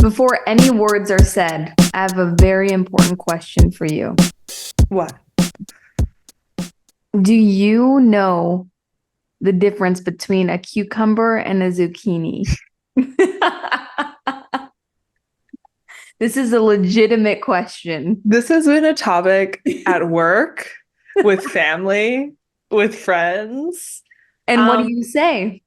Before any words are said, I have a very important question for you. What? Do you know the difference between a cucumber and a zucchini? This is a legitimate question. This has been a topic at work, with family, with friends. And what do Um, you say?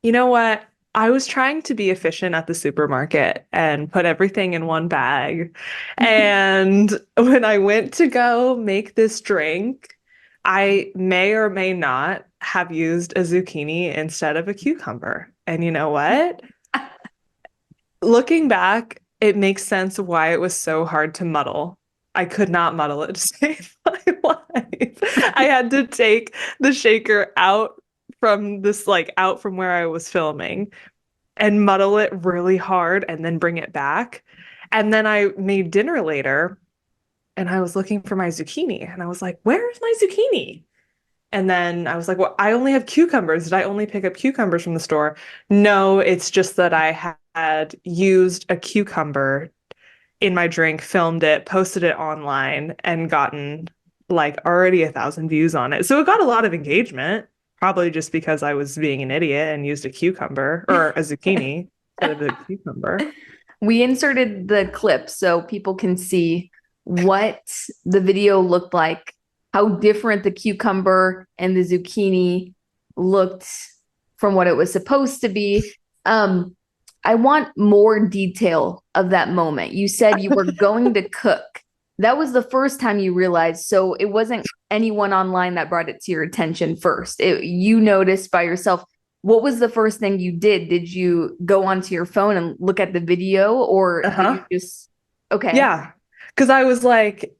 you know what? I was trying to be efficient at the supermarket and put everything in one bag. And when I went to go make this drink, I may or may not have used a zucchini instead of a cucumber. And you know what? Looking back, it makes sense why it was so hard to muddle. I could not muddle it to save my life. I had to take the shaker out from where I was filming and muddle it really hard and then bring it back. And then I made dinner later and I was looking for my zucchini and I was like, where's my zucchini? And then I was like, well, I only have cucumbers. Did I only pick up cucumbers from the store? No, it's just that I had used a cucumber in my drink, filmed it, posted it online, and gotten like already 1,000 views on it. So it got a lot of engagement, probably just because I was being an idiot and used a cucumber or a zucchini instead of a cucumber. We inserted the clip so people can see what the video looked like, how different the cucumber and the zucchini looked from what it was supposed to be. I want more detail of that moment. You said you were going to cook. That was the first time you realized. So it wasn't anyone online that brought it to your attention first. You noticed by yourself. What was the first thing you did? Did you go onto your phone and look at the video, or did you Uh-huh. just, okay. Yeah. Because I was like,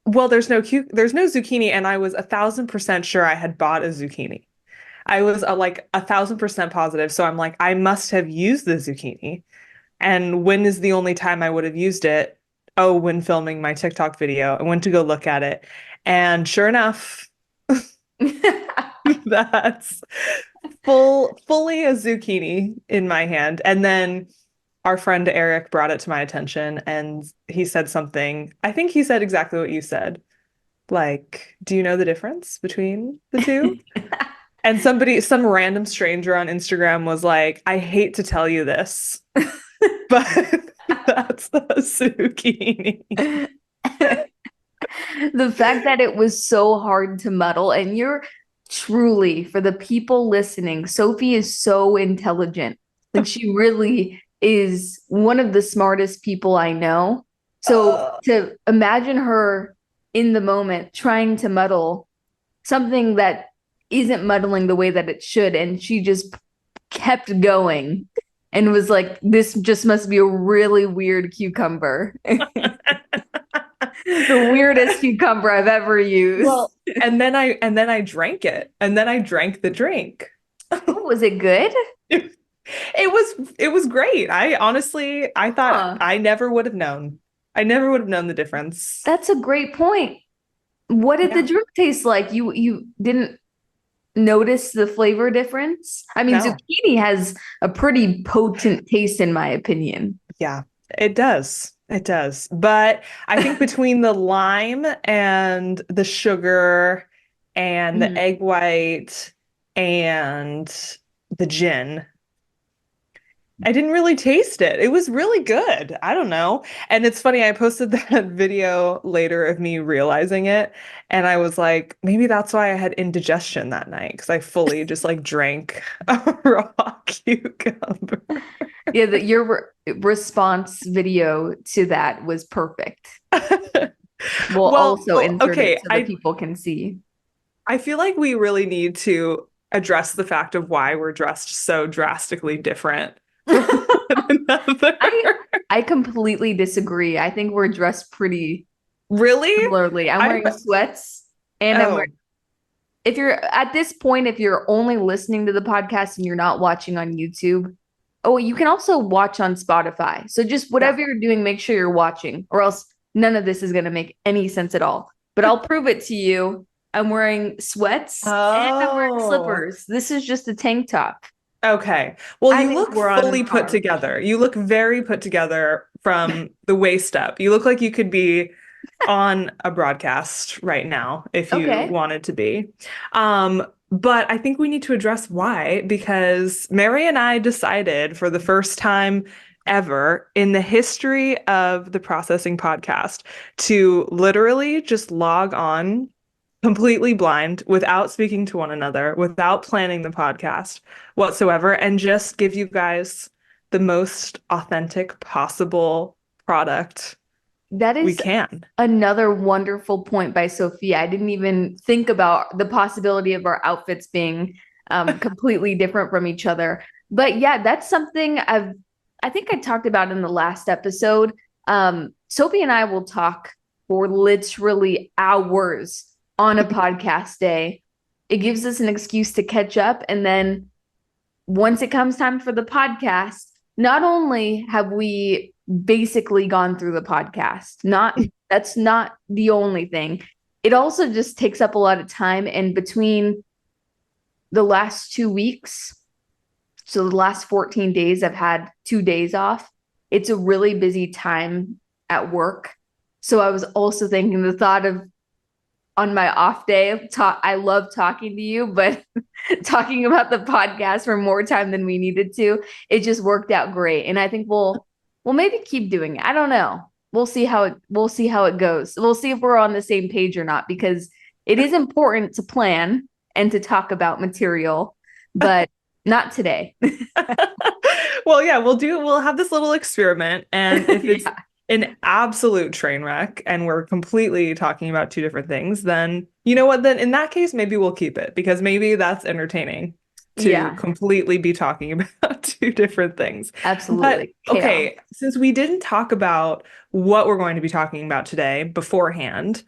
well, there's no zucchini, and I was 1,000% sure I had bought a zucchini. I was like 1,000% positive. So I'm like, I must have used the zucchini. And when is the only time I would have used it? Oh, when filming my TikTok video. I went to go look at it. And sure enough, that's fully a zucchini in my hand. And then our friend Eric brought it to my attention and he said something. I think he said exactly what you said. Like, do you know the difference between the two? And some random stranger on Instagram was like, I hate to tell you this, but that's the zucchini. The fact that it was so hard to muddle, and you're truly, for the people listening, Sophie is so intelligent. Like, she really is one of the smartest people I know. So Uh, to imagine her in the moment trying to muddle something that isn't muddling the way that it should, and she just kept going and was like, this just must be a really weird cucumber. The weirdest cucumber I've ever used. well, and then I drank it, and then I drank the drink. Oh, was it good? It was great. I thought Huh. I never would have known. I never would have known the difference. That's a great point. What did the Yeah. drink taste like? You didn't notice the flavor difference? I mean, No. zucchini has a pretty potent taste in my opinion. Yeah, it does. It does. But I think between the lime and the sugar and the Mhm. egg white and the gin, I didn't really taste it. It was really good. I don't know. And it's funny, I posted that video later of me realizing it, and I was like, maybe that's why I had indigestion that night because I fully just like drank a raw cucumber. Yeah, your response video to that was perfect. We'll also insert it Okay, so that people can see. I feel like we really need to address the fact of why we're dressed so drastically different from one another. I I completely disagree. I think we're dressed pretty Really? similarly. I'm I'm wearing sweats and I'm oh, wearing, if you're at this point, if you're only listening to the podcast and you're not watching on YouTube, oh, you can also watch on Spotify. So just yeah. whatever you're doing, make sure you're watching, or else none of this is going to make any sense at all. But I'll prove it to you. I'm wearing sweats and I'm wearing Oh. slippers. This is just a tank top. Okay. Well, I you think look we're on fully put par. together. You look very put together from the waist up. You look like you could be on a broadcast right now if you Okay. wanted to be. But I think we need to address why, because Mary and I decided for the first time ever in the history of the Processing Podcast to literally just log on completely blind without speaking to one another, without planning the podcast whatsoever, and just give you guys the most authentic possible product That we is can. another wonderful point by Sophia. I didn't even think about the possibility of our outfits being completely different from each other. But yeah, that's something I think I talked about in the last episode. Sophie and I will talk for literally hours on a podcast day. It gives us an excuse to catch up. And then once it comes time for the podcast, not only have we basically gone through the podcast, not that's not the only thing. It also just takes up a lot of time. And between the last 2 weeks, so the last 14 days, I've had 2 days off. It's a really busy time at work. So I was also thinking the thought of on my off day, I love talking to you, but talking about the podcast for more time than we needed to, it just worked out great. And I think we'll maybe keep doing it. I don't know. We'll see how it goes. We'll see if we're on the same page or not, because it is important to plan and to talk about material, but not today. Well, yeah, we'll have this little experiment, and if it's Yeah. an absolute train wreck and we're completely talking about two different things, then you know what? Then in that case, maybe we'll keep it because maybe that's entertaining to Yeah, completely be talking about two different things. But absolutely. Chaos. okay, since we didn't talk about what we're going to be talking about today beforehand,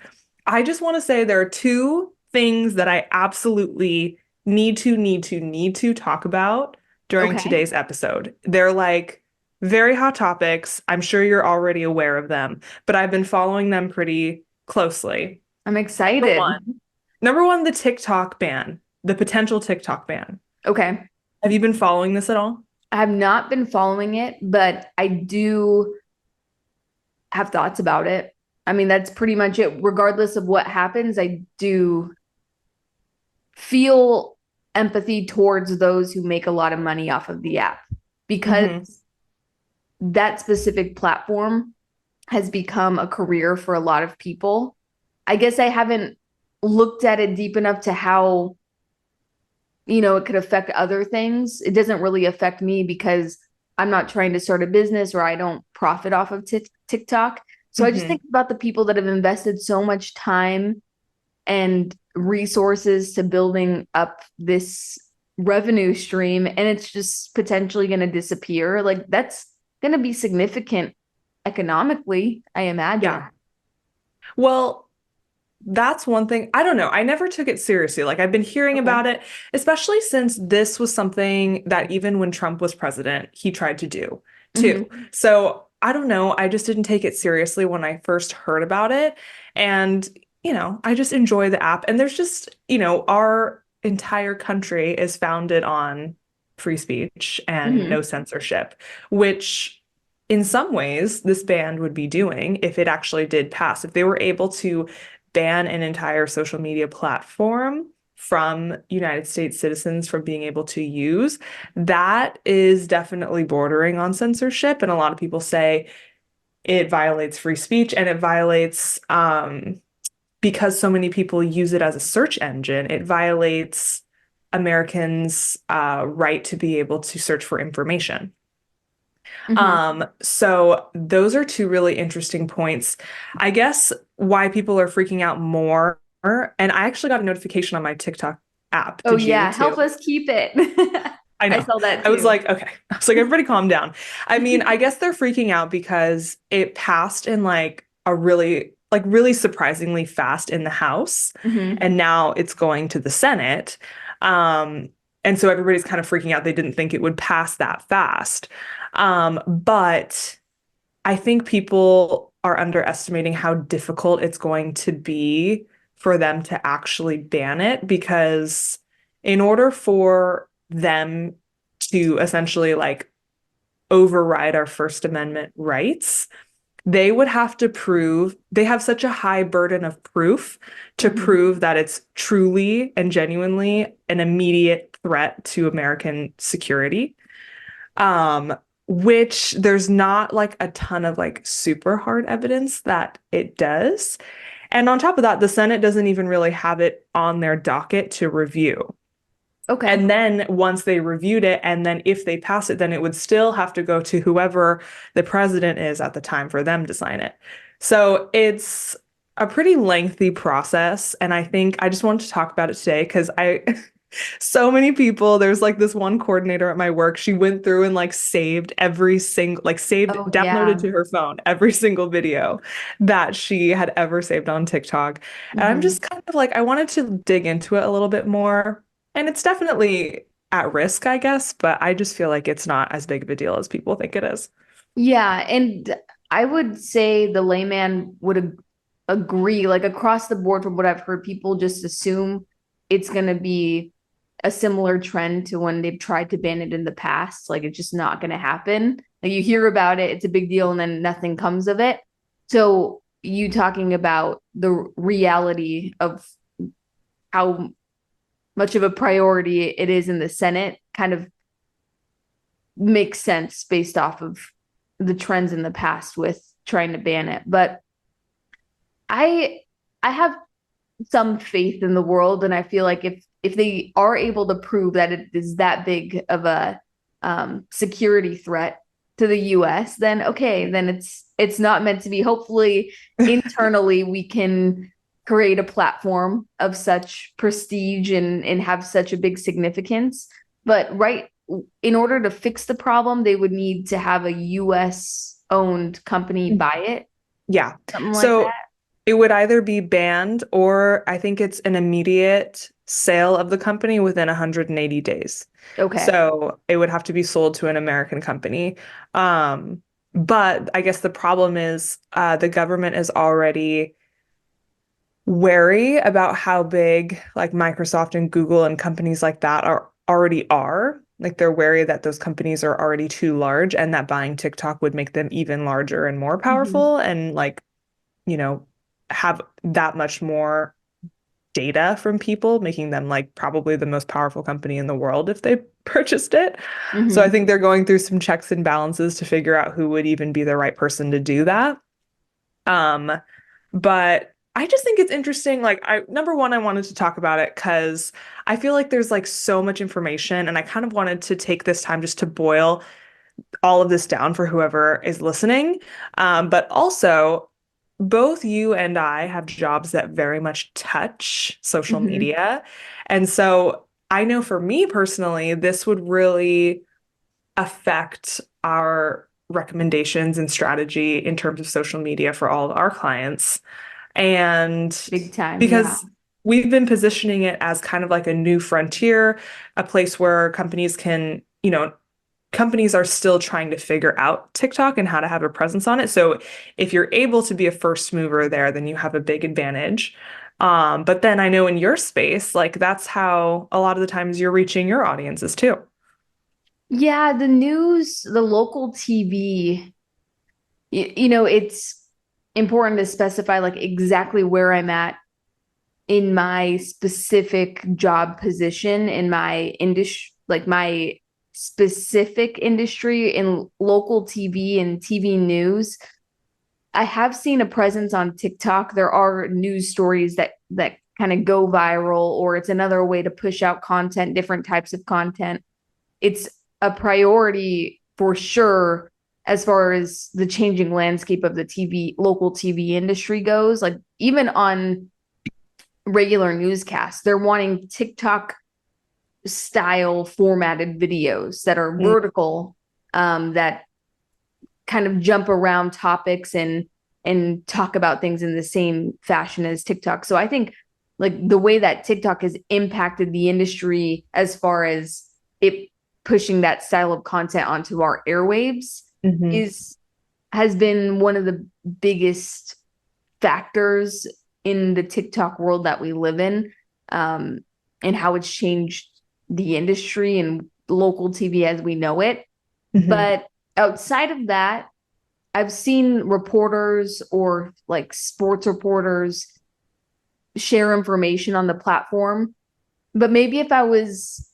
I just want to say there are two things that I absolutely need to talk about during Okay. today's episode. They're like very hot topics. I'm sure you're already aware of them, but I've been following them pretty closely. I'm Number excited. one, number one, the TikTok ban, the potential TikTok ban. Okay. Have you been following this at all? I have not been following it, but I do have thoughts about it. I mean, that's pretty much it. Regardless of what happens, I do feel empathy towards those who make a lot of money off of the app because Hmm. that specific platform has become a career for a lot of people. I guess I haven't looked at it deep enough to how, it could affect other things. It doesn't really affect me because I'm not trying to start a business or I don't profit off of TikTok. So I just Hmm. think about the people that have invested so much time and resources to building up this revenue stream, and it's just potentially going to disappear. Like that's going to be significant economically, I imagine. Yeah. Well, that's one thing. I don't know. I never took it seriously. Like I've been hearing Okay. about it, especially since this was something that even when Trump was president, he tried to do too. Hmm. So I don't know. I just didn't take it seriously when I first heard about it. And, I just enjoy the app. And there's just, our entire country is founded on free speech and no Hmm. censorship, which in some ways this ban would be doing if it actually did pass. If they were able to ban an entire social media platform from United States citizens from being able to use, that is definitely bordering on censorship. And a lot of people say it violates free speech and it violates, because so many people use it as a search engine, it violates Americans' right to be able to search for information. Hmm. So those are two really interesting points. I guess why people are freaking out more, and I actually got a notification on my TikTok app. Oh Did you yeah, help too? us keep it. I I know. saw that I was too. like, okay. I was like, everybody calm down. I mean, I guess they're freaking out because it passed in like a really surprisingly fast in the House, Hmm. and now it's going to the Senate. Um, and so everybody's kind of freaking out. They didn't think it would pass that fast. But I think people are underestimating how difficult it's going to be for them to actually ban it because in order for them to essentially like override our First Amendment rights, they would have to prove they have such a high burden of proof to Mhm. prove that it's truly and genuinely an immediate threat to American security. Um, which there's not like a ton of like super hard evidence that it does. And on top of that, the Senate doesn't even really have it on their docket to review. Okay. And then once they reviewed it, and then if they pass it, then it would still have to go to whoever the president is at the time for them to sign it. So it's a pretty lengthy process. And I think I just wanted to talk about it today because so many people, there's like this one coordinator at my work, she went through and like saved every single, like saved, Oh, downloaded yeah. to her phone every single video that she had ever saved on TikTok. And I'm Mhm. just kind of like, I wanted to dig into it a little bit more. And it's definitely at risk, I guess, but I just feel like it's not as big of a deal as people think it is. Yeah, and I would say the layman would agree, like across the board from what I've heard, people just assume it's going to be a similar trend to when they've tried to ban it in the past. Like it's just not going to happen. Like you hear about it, it's a big deal, and then nothing comes of it. So you talking about the reality of how much of a priority it is in the Senate kind of makes sense based off of the trends in the past with trying to ban it. But I I have some faith in the world, and I feel like if they are able to prove that it is that big of a security threat to the U.S., then okay, then it's not meant to be. Hopefully, internally we can create a platform of such prestige and have such a big significance. But right, in order to fix the problem, they would need to have a U.S. owned company buy it, Yeah. something like So that. it would either be banned or I think it's an immediate sale of the company within 180 days. Okay. So it would have to be sold to an American company. But I guess the problem is the government is already wary about how big like Microsoft and Google and companies like that are already are. Like they're wary that those companies are already too large and that buying TikTok would make them even larger and more Mhm. powerful and like, you know, have that much more data from people, making them like probably the most powerful company in the world if they purchased it. So I Mhm. think they're going through some checks and balances to figure out who would even be the right person to do that. Um, but I just think it's interesting. Like, number one, I wanted to talk about it because I feel like there's like so much information, and I kind of wanted to take this time just to boil all of this down for whoever is listening. But also, both you and I have jobs that very much touch social Mhm. media. And so I know for me personally, this would really affect our recommendations and strategy in terms of social media for all of our clients. And Big time, yeah. because we've been positioning it as kind of like a new frontier, a place where companies can, companies are still trying to figure out TikTok and how to have a presence on it. So if you're able to be a first mover there, then you have a big advantage. But then I know in your space, like that's how a lot of the times you're reaching your audiences too. Yeah, the news, the local TV, it's important to specify like exactly where I'm at in my specific job position in my industry, like my specific industry in local TV and TV news. I have seen a presence on TikTok. There are news stories that kind of go viral, or it's another way to push out content, different types of content. It's a priority for sure as far as the changing landscape of the local TV industry goes. Like even on regular newscasts, they're wanting TikTok style formatted videos that are Mm. vertical, that kind of jump around topics and talk about things in the same fashion as TikTok. So I think like the way that TikTok has impacted the industry as far as it pushing that style of content onto our airwaves Mhm. is has been one of the biggest factors in the TikTok world that we live in, and how it's changed the industry and local TV as we know it. Mhm. But outside of that, I've seen reporters or like sports reporters share information on the platform. But maybe if I was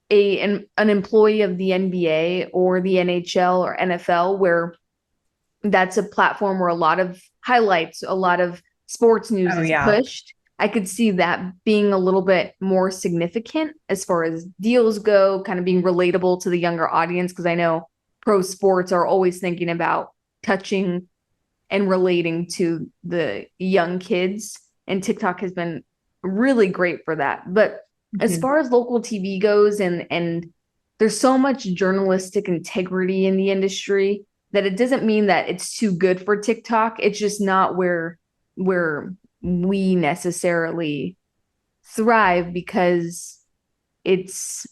an employee of the NBA or the NHL or NFL, where that's a platform where a lot of highlights, a lot of sports news Oh is yeah. pushed, I could see that being a little bit more significant as far as deals go, kind of being relatable to the younger audience. Because I know pro sports are always thinking about touching and relating to the young kids. And TikTok has been really great for that. But as Mhm. far as local TV goes, and there's so much journalistic integrity in the industry that it doesn't mean that it's too good for TikTok. It's just not where we necessarily thrive because it's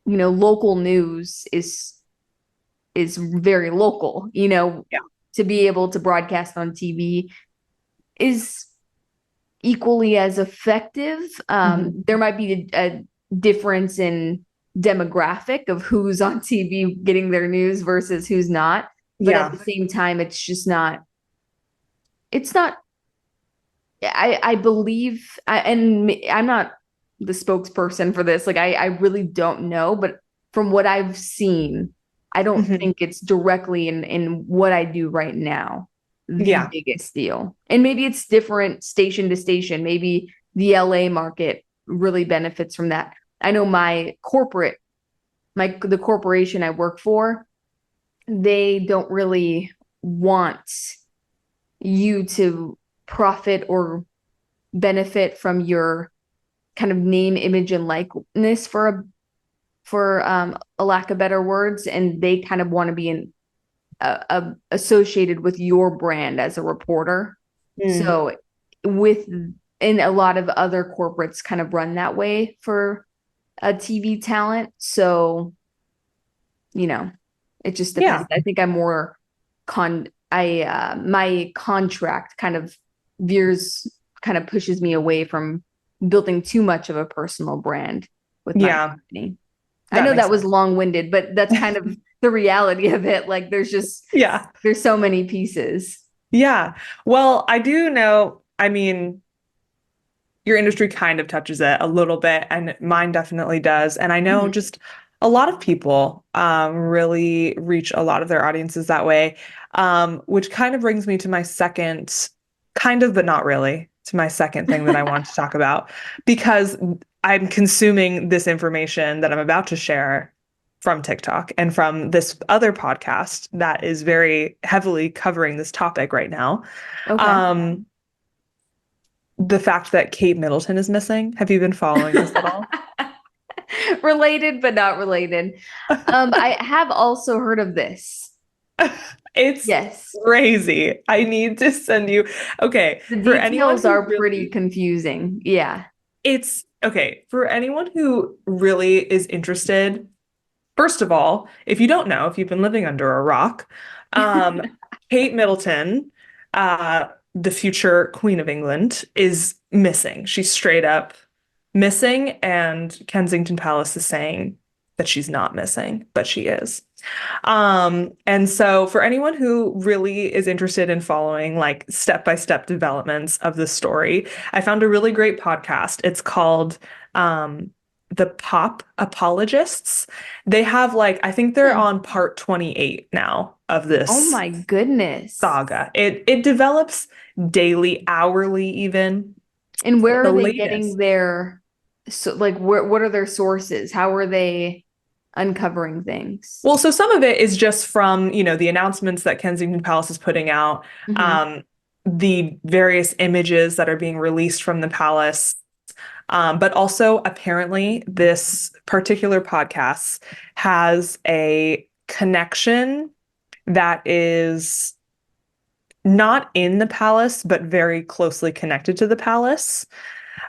local news is very local. Yeah. To be able to broadcast on TV is equally as effective. Mhm. There might be a difference in demographic of who's on TV getting their news versus who's not. But at Yeah. the same time, it's just not, it's not, I believe, and I'm not the spokesperson for this. Like, I really don't know. But from what I've seen, I don't Mhm. think it's directly in what I do right now the Yeah. biggest deal. And maybe it's different station to station. Maybe the LA market really benefits from that. I know the corporation I work for, they don't really want you to profit or benefit from your kind of name, image, and likeness for a lack of better words, and they kind of want to be associated with your brand as a reporter. Mm. So with and a lot of other corporates kind of run that way for a TV talent. So, you know, it just depends. Yeah. I think I'm more my contract kind of pushes me away from building too much of a personal brand with my Yeah. company. I That know makes that was sense. long-winded, but that's kind of the reality of it. Like Yeah. there's so many pieces. Yeah. Well, I do know, I mean, your industry kind of touches it a little bit, and mine definitely does. And I know Mhm. just a lot of people really reach a lot of their audiences that way, which kind of brings me to my second, kind of, but not really, to my second thing that I want to talk about, because I'm consuming this information that I'm about to share from TikTok and from this other podcast that is very heavily covering this topic right now. Okay. Um, the fact that Kate Middleton is missing. Have you been following this at all? Related, but not related. I have also heard of this. It's Yes. crazy. I need to send you. Okay, The for anyone details who are pretty really, confusing. Yeah. it's okay, for anyone who really is interested, first of all, if you don't know, if you've been living under a rock, um, Kate Middleton, the future Queen of England, is missing. She's straight up missing, and Kensington Palace is saying that she's not missing, but she is. And so for anyone who really is interested in following like step-by-step developments of the story, I found a really great podcast. It's called The Pop Apologists. They have like, I think they're Hmm. on part 28 now of Oh this my goodness. saga. It develops daily, hourly even. And where The are they getting latest. what are their sources? How are they uncovering things? Well, so some of it is just from, the announcements that Kensington Palace is putting out, Hmm. um, the various images that are being released from the palace. But also, apparently, this particular podcast has a connection that is not in the palace, but very closely connected to the palace.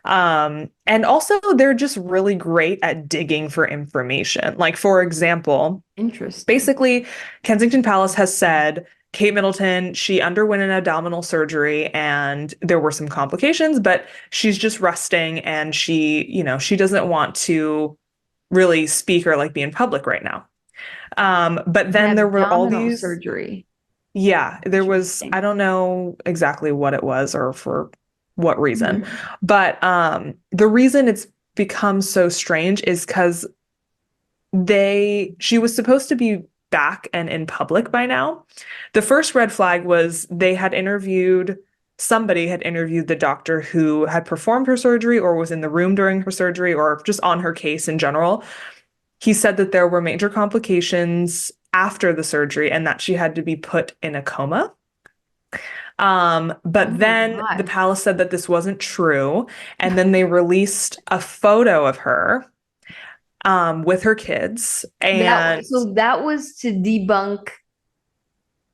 And also, they're just really great at digging for information. Like, for example, Interesting. basically, Kensington Palace has said Kate Middleton, she underwent an abdominal surgery and there were some complications, but she's just resting and she doesn't want to really speak or like be in public right now. But An then there were all abdominal these, surgery. yeah, there was, I Interesting. don't know exactly what it was or for what reason, Mhm. but the reason it's become so strange is because she was supposed to be back and in public by now. The first red flag was somebody had interviewed the doctor who had performed her surgery or was in the room during her surgery or just on her case in general. He said that there were major complications after the surgery and that she had to be put in a coma. Oh But my then the God. palace said that this wasn't true. And then they released a photo of her with her kids. And That was to debunk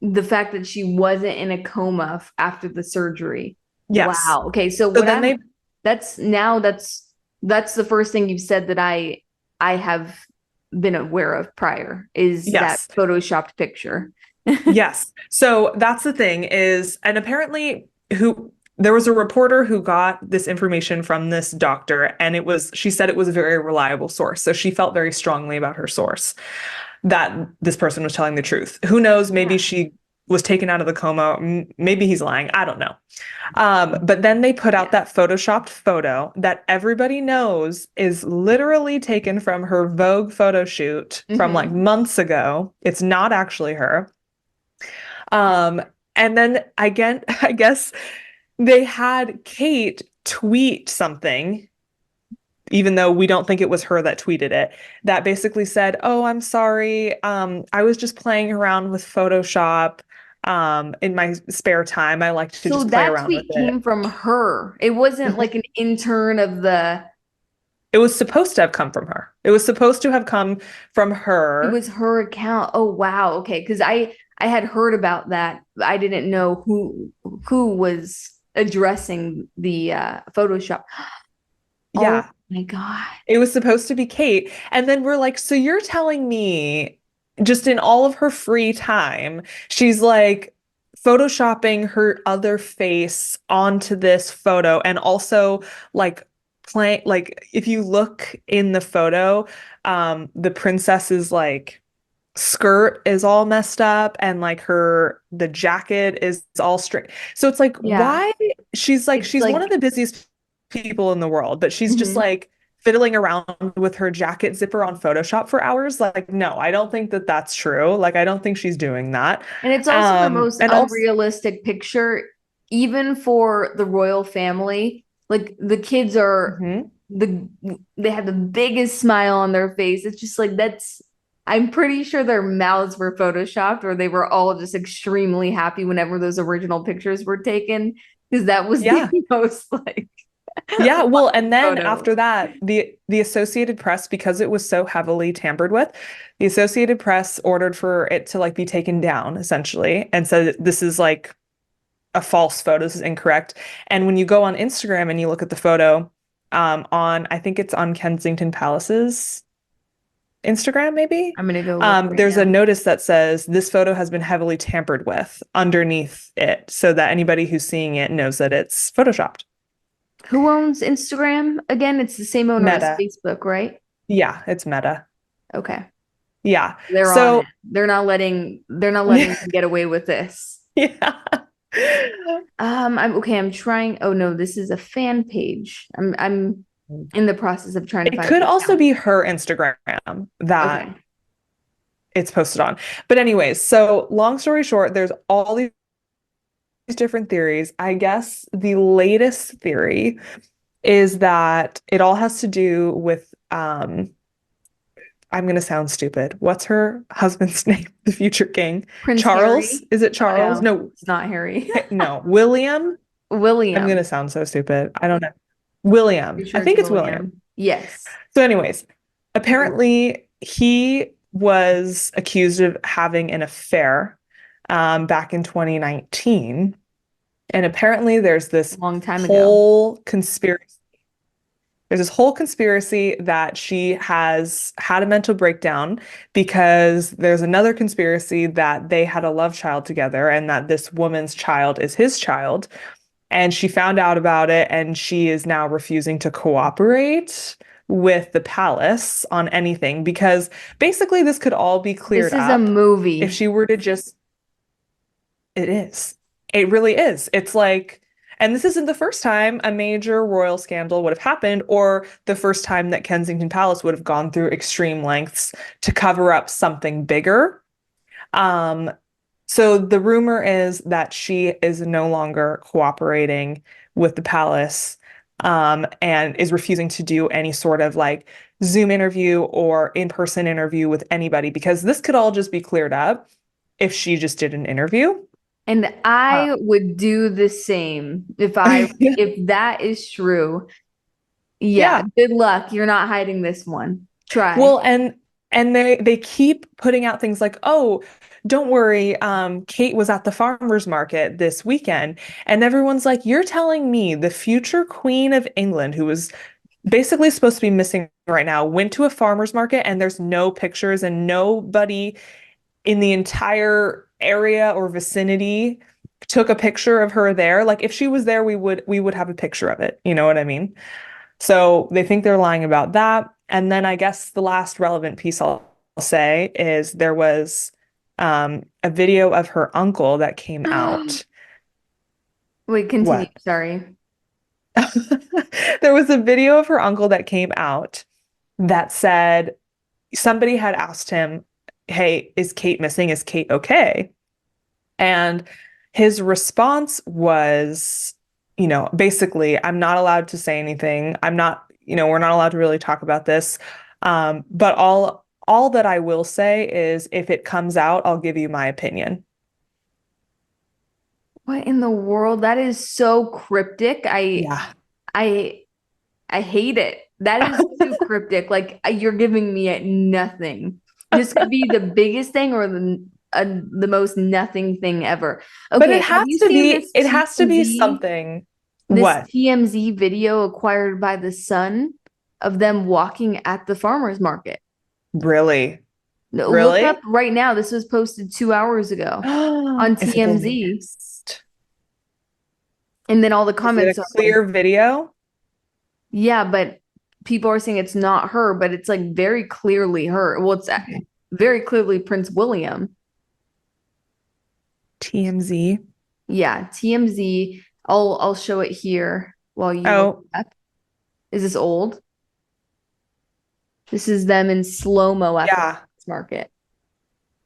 the fact that she wasn't in a coma after the surgery. yes. Wow. Okay, so So what then I'm they, that's now that's the first thing you've said that I have been aware of prior is that yes, photoshopped picture. yes. So that's the thing is, and apparently there was a reporter who got this information from this doctor, and she said it was a very reliable source. So she felt very strongly about her source that this person was telling the truth. Who knows? Maybe Yeah. she was taken out of the coma. Maybe he's lying. I don't know. But then they put out Yeah. that photoshopped photo that everybody knows is literally taken from her Vogue photo shoot from like Hmm. months ago. It's not actually her. Um, and then again, I guess they had Kate tweet something, even though we don't think it was her that tweeted it, that basically said, "Oh, I'm sorry. I was just playing around with Photoshop. In my spare time, I like to So just play that around with tweet it." came from her. It wasn't Mhm. like an intern of the, It was supposed to have come from her. It was supposed to have come from it her. was her account. Oh wow. Okay, because I had heard about that. I didn't know who was addressing the Photoshop. Oh Yeah, my God. it was supposed to be Kate. And then we're like, so you're telling me just in all of her free time, she's like photoshopping her other face onto this photo and also like playing like if you look in the photo, the princess's like skirt is all messed up and like the jacket is all straight. So it's like Yeah. why It's she's one of like the busiest people in the world, but she's just mhm. like fiddling around with her jacket zipper on Photoshop for hours. Like no, I don't think that that's true. Like I don't think she's doing that. And it's also the most And also unrealistic picture, even for the royal family. Like the kids are mhm. the they have the biggest smile on their face. It's just like that's I'm pretty sure their mouths were photoshopped or they were all just extremely happy whenever those original pictures were taken because that was the Yeah. most like Yeah, well, and then photo. after that, the Associated Press, because it was so heavily tampered with, the Associated Press ordered for it to like be taken down essentially, and said this is like a false photo, this is incorrect. And when you go on Instagram and you look at the photo, on I think it's on Kensington Palace's Instagram, maybe, I'm gonna go look right there's a now. notice that says this photo has been heavily tampered with underneath it, so that anybody who's seeing it knows that it's photoshopped. Who owns Instagram? Again, it's the same owner as Meta. Facebook, right? Yeah, it's Meta. Okay. Yeah. They're on it. So, They're not letting them get away with this. yeah. I'm okay, I'm trying. Oh no, this is a fan page. I'm in the process of trying to It find could the also account. be her Instagram that Okay. it's posted on. But anyways, so long story short, there's all these different theories. I guess the latest theory is that it all has to do with I'm gonna sound stupid. What's her husband's name? The future king? Prince Charles? Harry. Is it Oh Charles? no, No, it's not Harry. no. William? I'm gonna William. sound so stupid. I don't know. William. Pretty I sure it's think it's William. William. Yes. So, anyways, Ooh, apparently he was accused of having an affair back in 2019. And apparently a long time ago. whole conspiracy. There's this whole conspiracy that she has had a mental breakdown because there's another conspiracy that they had a love child together and that this woman's child is his child. And she found out about it and she is now refusing to cooperate with the palace on anything because basically this could all be This cleared is a up if movie. she were to just, it is. It really is. It's like, and this isn't the first time a major royal scandal would have happened, or the first time that Kensington Palace would have gone through extreme lengths to cover up something bigger. Um, so the rumor is that she is no longer cooperating with the palace, and is refusing to do any sort of like Zoom interview or in-person interview with anybody because this could all just be cleared up if she just did an interview. And Uh, I would do the same if that is true. Yeah, yeah. good luck. You're not hiding this one. Try. Well, and they keep putting out things like, "Oh, don't worry, Kate was at the farmers market this weekend." And everyone's like, "You're telling me the future Queen of England, who was basically supposed to be missing right now, went to a farmers market and there's no pictures and nobody in the entire area or vicinity took a picture of her there? Like if she was there, we would have a picture of it. You know what I mean?" So they think they're lying about that. And then I guess the last relevant piece I'll say is there was a video of her uncle that came out. Wait, continue. What? Sorry. There was a video of her uncle that came out that said somebody had asked him, "Hey, is Kate missing? Is Kate okay?" And his response was, basically, "I'm not allowed to say anything. I'm not, we're not allowed to really talk about this. But all that I will say is if it comes out, I'll give you my opinion." What in the world? That is so cryptic. Yeah. I I hate it. That is too cryptic. Like you're giving me nothing. This could be the biggest thing or the most nothing thing ever. But Okay, have you seen it has to be something. this What? TMZ video acquired by the Sun of them walking at the farmers market? Really? No, look up Really? right now. This was posted 2 hours ago on Is it the TMZ. latest? And then all the Is it a comments are like, clear video? yeah, but people are saying it's not her, but it's like very clearly her. Well, it's Okay. very clearly Prince William. TMZ. Yeah, TMZ. I'll show it here while you look Oh, it up. Is this old? This is them in slow-mo at the yeah. market.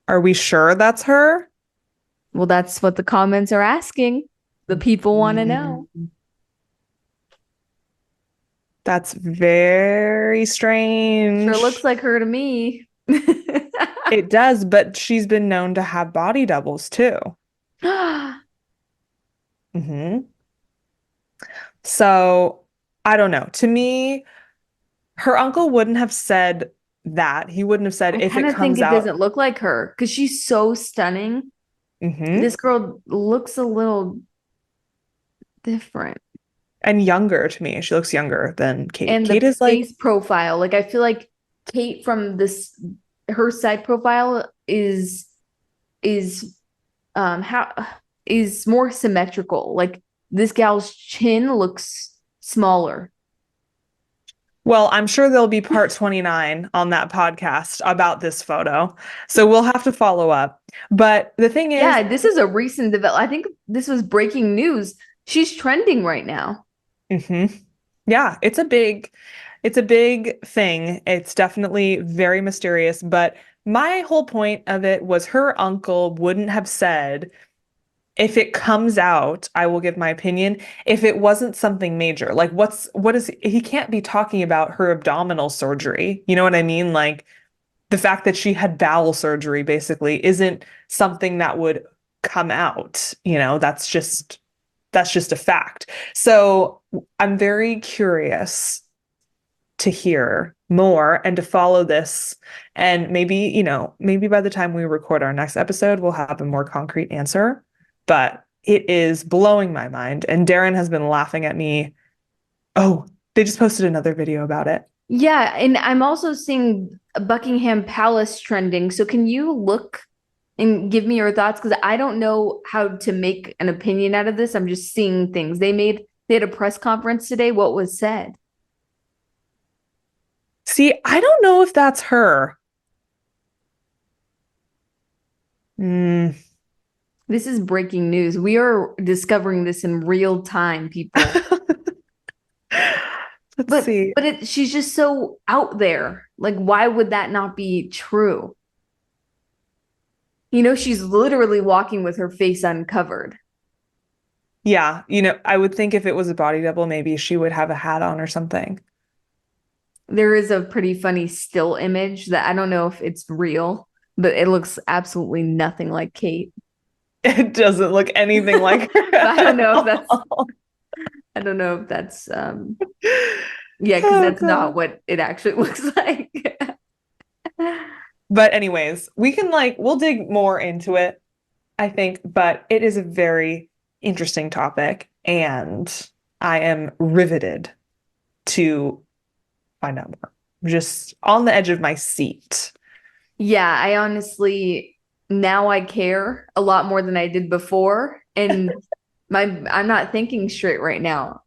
Are we sure that's her? Well, that's what the comments are asking. The people want to know. Mm, that's very Sure looks strange. like her to me. It does, but she's been known to have body doubles too. hmm So I don't know. To me, her uncle wouldn't have said that. He wouldn't have said I if kind it of think comes it out. doesn't look like her because she's so stunning. hmm This girl looks a little different. And younger to me. She looks younger than Kate. And Kate the is like, face profile, like I feel like Kate from this her side profile is how is more symmetrical. Like this gal's chin looks smaller. well, I'm sure there'll be part 29 on that podcast about this photo. So we'll have to follow up. But the thing is, Yeah, this is a recent develop. I think this was breaking news. She's trending right now. hmm yeah, it's a big thing. It's definitely very mysterious, but my whole point of it was her uncle wouldn't have said, if it comes out, I will give my opinion, if it wasn't something major. Like what is he can't be talking about her abdominal surgery. You know what I mean? Like the fact that she had bowel surgery basically isn't something that would come out. That's just a fact. So I'm very curious to hear more and to follow this. And maybe, maybe by the time we record our next episode, we'll have a more concrete answer. But it is blowing my mind. And Darren has been laughing at me. Oh, they just posted another video about it. Yeah, and I'm also seeing Buckingham Palace trending. So can you look and give me your thoughts? Because I don't know how to make an opinion out of this. I'm just seeing things. They had a press conference today. What was said? See, I don't know if that's her. Mm. This is breaking news. We are discovering this in real time, people. Let's But see. she's just so out there. Like, why would that not be true? She's literally walking with her face uncovered. Yeah, I would think if it was a body double, maybe she would have a hat on or something. There is a pretty funny still image that I don't know if it's real, but it looks absolutely nothing like Kate. It doesn't look anything like her But I don't at know if that's all. I don't know if that's yeah, because Oh that's God. not what it actually looks like. But anyways, we can we'll dig more into it, I think, but it is a very interesting topic and I am riveted to find out more. I'm just on the edge of my seat. Yeah, I honestly now I care a lot more than I did before, and I'm not thinking straight right now.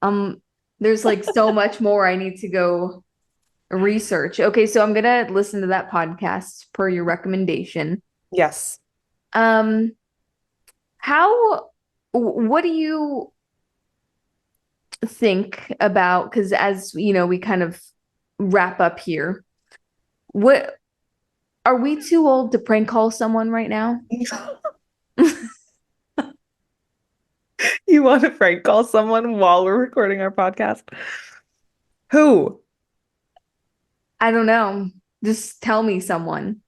There's like so much more I need to go research. Okay, so I'm gonna listen to that podcast per your recommendation. Yes. Um, what do you think about, because as you know, we kind of wrap up here. What are we too old to prank call someone right now? You want to prank call someone while we're recording our podcast? Who? I don't know. Just tell me someone.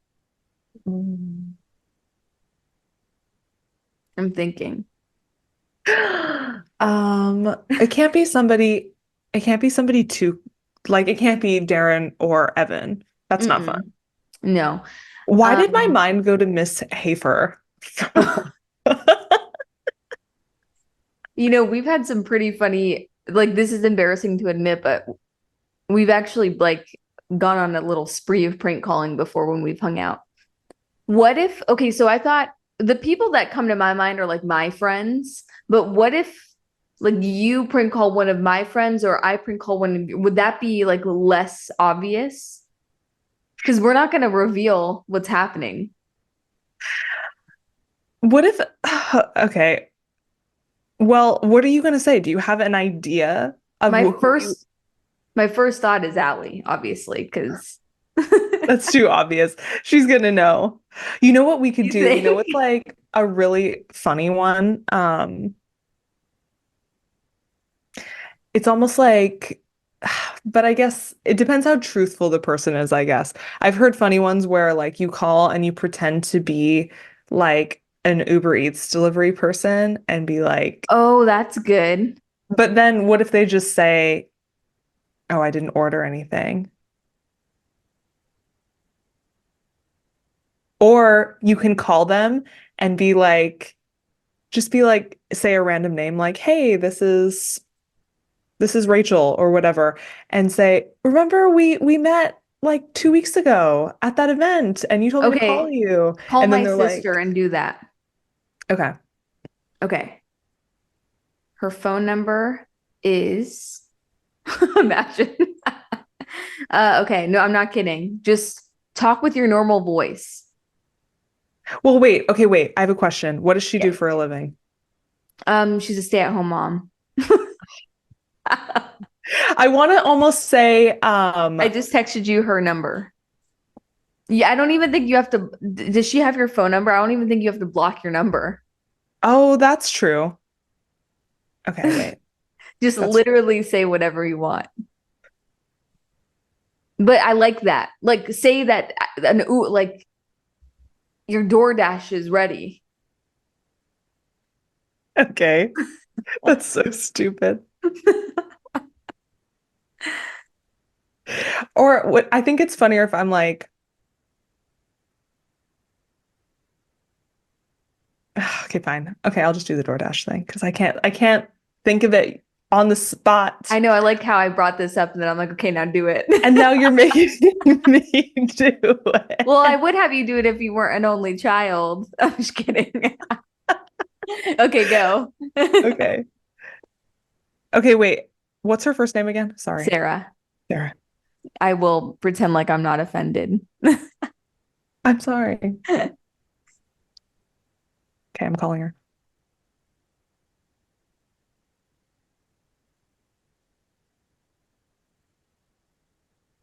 Mm. I'm thinking. It can't be somebody too, it can't be Darren or Evan. That's not fun. Mm-mm. No. Why did my Um, mind go to Miss Hafer? we've had some pretty funny, like this is embarrassing to admit, but we've actually like gone on a little spree of prank calling before when we've hung out. What if, okay, so I thought the people that come to my mind are like my friends, but what if like you prank call one of my friends or I prank call one of you, would that be like less obvious? Because we're not going to reveal what's happening. What if, okay, well, what are you going to say? Do you have an idea of My who you, first my first thought is Allie, obviously, because that's too obvious. She's going to know. You know what we could you do? You know think? what's like a really funny one? It's almost like, but I guess it depends how truthful the person is, I guess. I've heard funny ones where you call and you pretend to be an Uber Eats delivery person and be like, Oh, that's good. but then what if they just say, "Oh, I didn't order anything." Or you can call them and be like, just be like, say a random name like, "Hey, this is Rachel or whatever," and say, "Remember we met like 2 weeks ago at that event and you told me to call Okay, you." call And then my they're sister like, and do that. "Okay." Okay. Her phone number is imagine. Okay, no, I'm not kidding. Just talk with your normal voice. Well, wait. Okay, wait. I have a question. What does she do Yeah. for a living? She's a stay-at-home mom. I want to almost say, I just texted you her number. Yeah, I don't even think you have to. Does she have your phone number? I don't even think you have to block your number. oh, that's true. Okay, wait. Just That's true. literally say whatever you want. But I like that. Like say that like your DoorDash is ready. Okay. That's so stupid. Or what I think it's funnier if I'm like, okay, fine. Okay, I'll just do the DoorDash thing because I can't think of it on the spot. I know. I like how I brought this up, and then I'm like, okay, now do it. And now you're making me do Well, I it. would have you do it if you weren't an only child. I'm just kidding. Okay, go. Okay. Okay, wait. What's her first name again? Sorry. Sarah. Sarah. I will pretend like I'm not offended. I'm sorry. Okay, I'm calling her.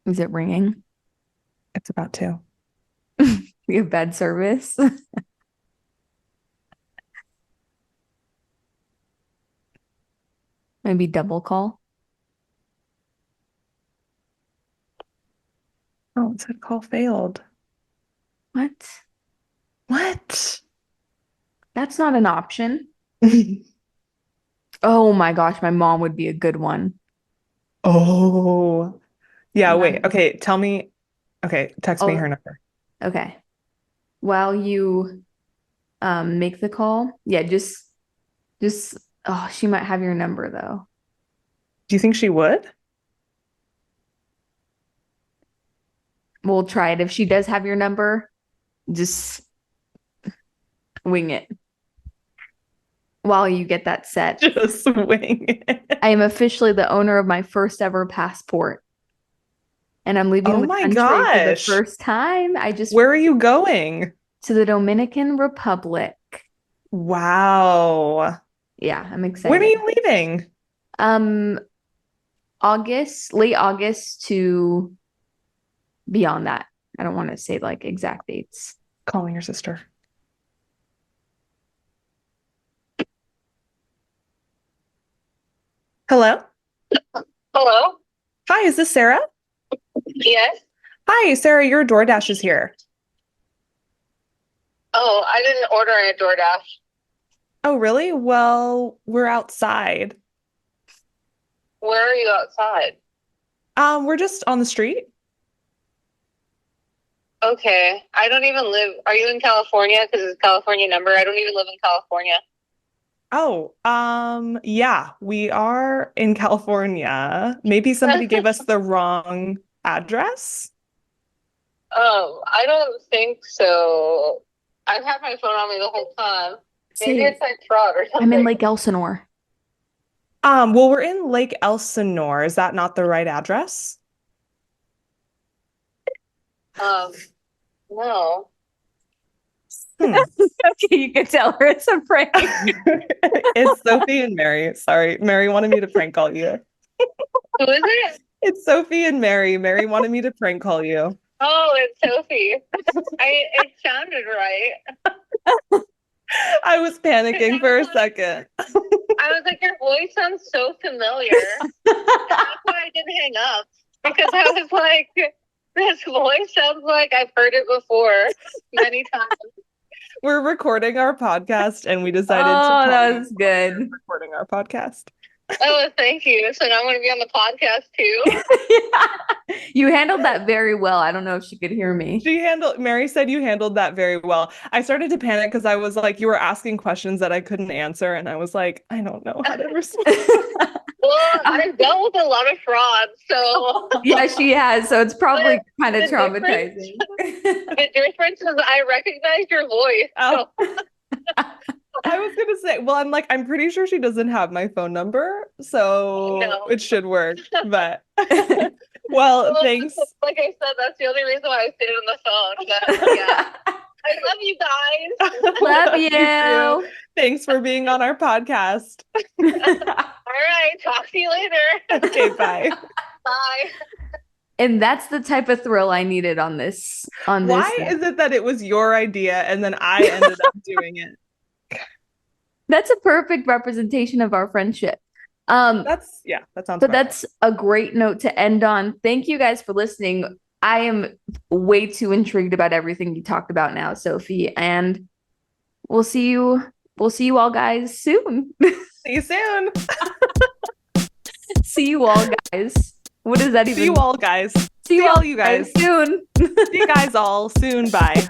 Is it ringing? It's about to. We have bad service. Maybe double call. Oh, it said call failed. What? What? That's not an option. Oh my gosh, my mom would be a good one. Oh. Yeah, wait. My- Okay, tell me. Okay, text me Oh, her number. okay. While you make the call, yeah, just oh, she might have your number though. Do you think she would? We'll try it. If she does have your number, just wing it while you get that set. Just swing it. I am officially the owner of my first ever passport, and I'm leaving Oh the my country for the gosh. first time. I just Where are you going? to the Dominican Republic. Wow. Yeah, I'm When are excited. you leaving? Um, August, late August to beyond that. I don't want to say like exact dates. Calling your sister. Hello? Hello? Hi, is this Sarah? Yes. Hi, Sarah, your DoorDash is here. Oh, I didn't order a DoorDash. Oh, really? Well, we're outside. Where are you outside? We're just on the street. Okay. I don't even live. Are you in California? Because it's a California number. I don't even live in California. Oh, yeah, we are in California. Maybe somebody gave us the wrong address. I don't think so. I've had my phone on me the whole time. Maybe Say, it's like fraud or I'm in something. Lake Elsinore. Well, we're in Lake Elsinore. Is that not the right address? Um, no. Hmm. Okay, you can tell her it's a prank. It's Sophie and Mary. Sorry, Mary wanted me to prank call you. Who is it? It's Sophie and Mary. Mary wanted me to prank call you. Oh, it's Sophie. It sounded right. I was panicking for a second. I was like, your voice sounds so familiar. That's why I didn't hang up. Because I was like, this voice sounds like I've heard it before many times. We're recording our podcast and we decided to Oh, call that you was while we're good. recording our podcast. Oh, thank you. So now I'm going to be on the podcast too. Yeah. You handled that very well. I don't know if she could hear me. Mary said you handled that very well. I started to panic because I was like, you were asking questions that I couldn't answer. And I was like, I don't know how to respond. Well, I've dealt with a lot of fraud. So Yeah, she has. So it's probably kind of the difference- traumatizing. the difference is I recognize your voice. Oh. So I was gonna say, well, I'm pretty sure she doesn't have my phone number, so No. it should work. But well, thanks. Like I said, that's the only reason why I stayed on the phone. But yeah, I love you guys. Love You you. too. Thanks for being on our podcast. All right, talk to you later. Okay, bye. Bye. And that's the type of thrill I needed on this. Why is it that it was your idea and then I ended up doing it? That's a perfect representation of our friendship. That sounds But fun. that's a great note to end on. Thank you guys for listening. I am way too intrigued about everything you talked about now, Sophie, and we'll see you all guys soon. See you soon. See you all guys. What does that even See you all guys. See you all all you guys. soon. See you guys all soon. Bye.